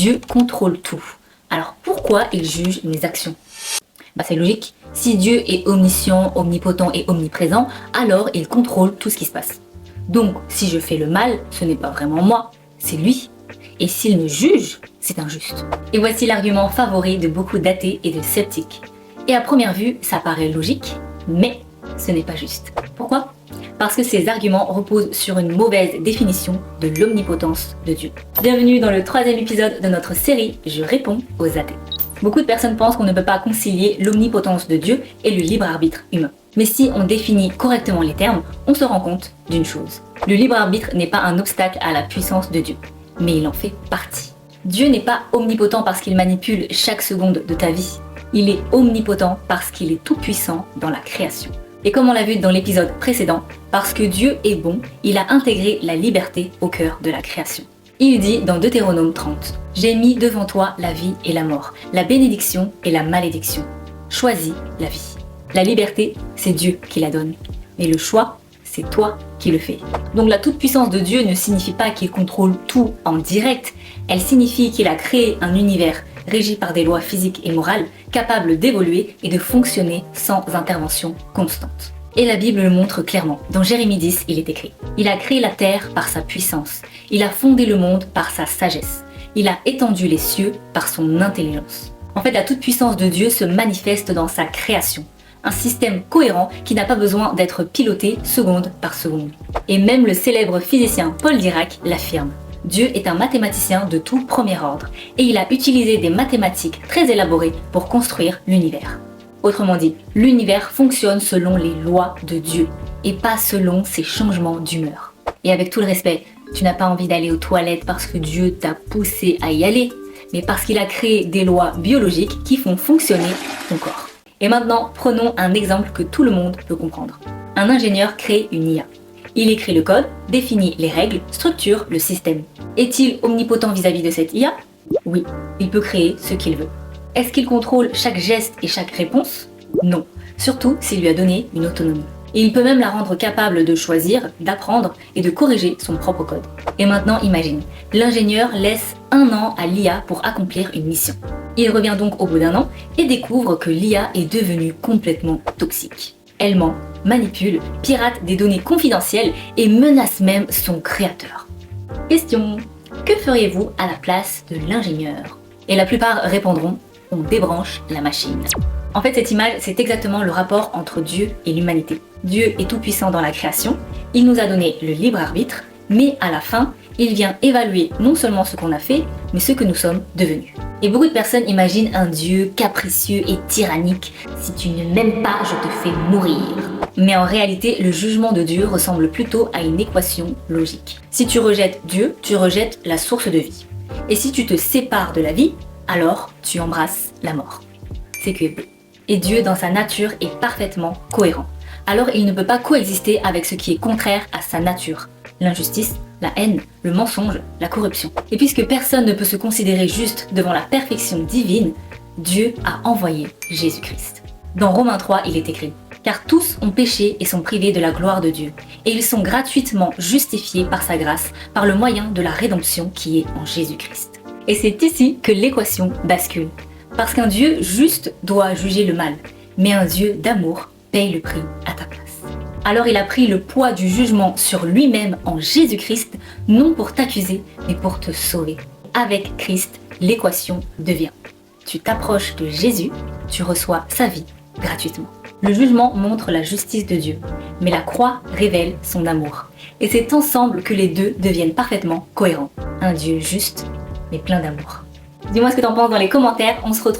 Dieu contrôle tout. Alors pourquoi il juge mes actions? C'est logique. Si Dieu est omniscient, omnipotent et omniprésent, alors il contrôle tout ce qui se passe. Donc si je fais le mal, ce n'est pas vraiment moi, c'est lui. Et s'il me juge, c'est injuste. Et voici l'argument favori de beaucoup d'athées et de sceptiques. Et à première vue, ça paraît logique, mais ce n'est pas juste. Pourquoi? Parce que ces arguments reposent sur une mauvaise définition de l'omnipotence de Dieu. Bienvenue dans le 3e épisode de notre série « Je réponds aux athées ». Beaucoup de personnes pensent qu'on ne peut pas concilier l'omnipotence de Dieu et le libre arbitre humain. Mais si on définit correctement les termes, on se rend compte d'une chose. Le libre arbitre n'est pas un obstacle à la puissance de Dieu, mais il en fait partie. Dieu n'est pas omnipotent parce qu'il manipule chaque seconde de ta vie. Il est omnipotent parce qu'il est tout puissant dans la création. Et comme on l'a vu dans l'épisode précédent, parce que Dieu est bon, il a intégré la liberté au cœur de la création. Il dit dans Deutéronome 30, « J'ai mis devant toi la vie et la mort, la bénédiction et la malédiction. Choisis la vie. » La liberté, c'est Dieu qui la donne. Mais le choix, c'est toi qui le fais. Donc la toute-puissance de Dieu ne signifie pas qu'il contrôle tout en direct. Elle signifie qu'il a créé un univers régi par des lois physiques et morales, capables d'évoluer et de fonctionner sans intervention constante. Et la Bible le montre clairement. Dans Jérémie 10, il est écrit « Il a créé la terre par sa puissance. Il a fondé le monde par sa sagesse. Il a étendu les cieux par son intelligence. » En fait, la toute-puissance de Dieu se manifeste dans sa création. Un système cohérent qui n'a pas besoin d'être piloté seconde par seconde. Et même le célèbre physicien Paul Dirac l'affirme. Dieu est un mathématicien de tout premier ordre et il a utilisé des mathématiques très élaborées pour construire l'univers. Autrement dit, l'univers fonctionne selon les lois de Dieu et pas selon ses changements d'humeur. Et avec tout le respect, tu n'as pas envie d'aller aux toilettes parce que Dieu t'a poussé à y aller, mais parce qu'il a créé des lois biologiques qui font fonctionner ton corps. Et maintenant, prenons un exemple que tout le monde peut comprendre. Un ingénieur crée une IA. Il écrit le code, définit les règles, structure le système. Est-il omnipotent vis-à-vis de cette IA? Oui, il peut créer ce qu'il veut. Est-ce qu'il contrôle chaque geste et chaque réponse? Non, surtout s'il lui a donné une autonomie. Et il peut même la rendre capable de choisir, d'apprendre et de corriger son propre code. Et maintenant imagine, l'ingénieur laisse 1 an à l'IA pour accomplir une mission. Il revient donc au bout d'1 an et découvre que l'IA est devenue complètement toxique. Elle ment, manipule, pirate des données confidentielles et menace même son créateur. Question: que feriez-vous à la place de l'ingénieur? Et la plupart répondront: on débranche la machine. En fait, cette image, c'est exactement le rapport entre Dieu et l'humanité. Dieu est tout puissant dans la création, il nous a donné le libre arbitre, mais à la fin, il vient évaluer non seulement ce qu'on a fait, mais ce que nous sommes devenus. Et beaucoup de personnes imaginent un Dieu capricieux et tyrannique. Si tu ne m'aimes pas, je te fais mourir. Mais en réalité, le jugement de Dieu ressemble plutôt à une équation logique. Si tu rejettes Dieu, tu rejettes la source de vie. Et si tu te sépares de la vie, alors tu embrasses la mort. C'est QFD. Et Dieu, dans sa nature, est parfaitement cohérent. Alors il ne peut pas coexister avec ce qui est contraire à sa nature. L'injustice, la haine, le mensonge, la corruption. Et puisque personne ne peut se considérer juste devant la perfection divine, Dieu a envoyé Jésus-Christ. Dans Romains 3, il est écrit « Car tous ont péché et sont privés de la gloire de Dieu, et ils sont gratuitement justifiés par sa grâce, par le moyen de la rédemption qui est en Jésus-Christ. » Et c'est ici que l'équation bascule. Parce qu'un Dieu juste doit juger le mal, mais un Dieu d'amour paye le prix à ta place. Alors il a pris le poids du jugement sur lui-même en Jésus-Christ, non pour t'accuser, mais pour te sauver. Avec Christ, l'équation devient: tu t'approches de Jésus, tu reçois sa vie gratuitement. Le jugement montre la justice de Dieu, mais la croix révèle son amour. Et c'est ensemble que les deux deviennent parfaitement cohérents. Un Dieu juste, mais plein d'amour. Dis-moi ce que t'en penses dans les commentaires, on se retrouve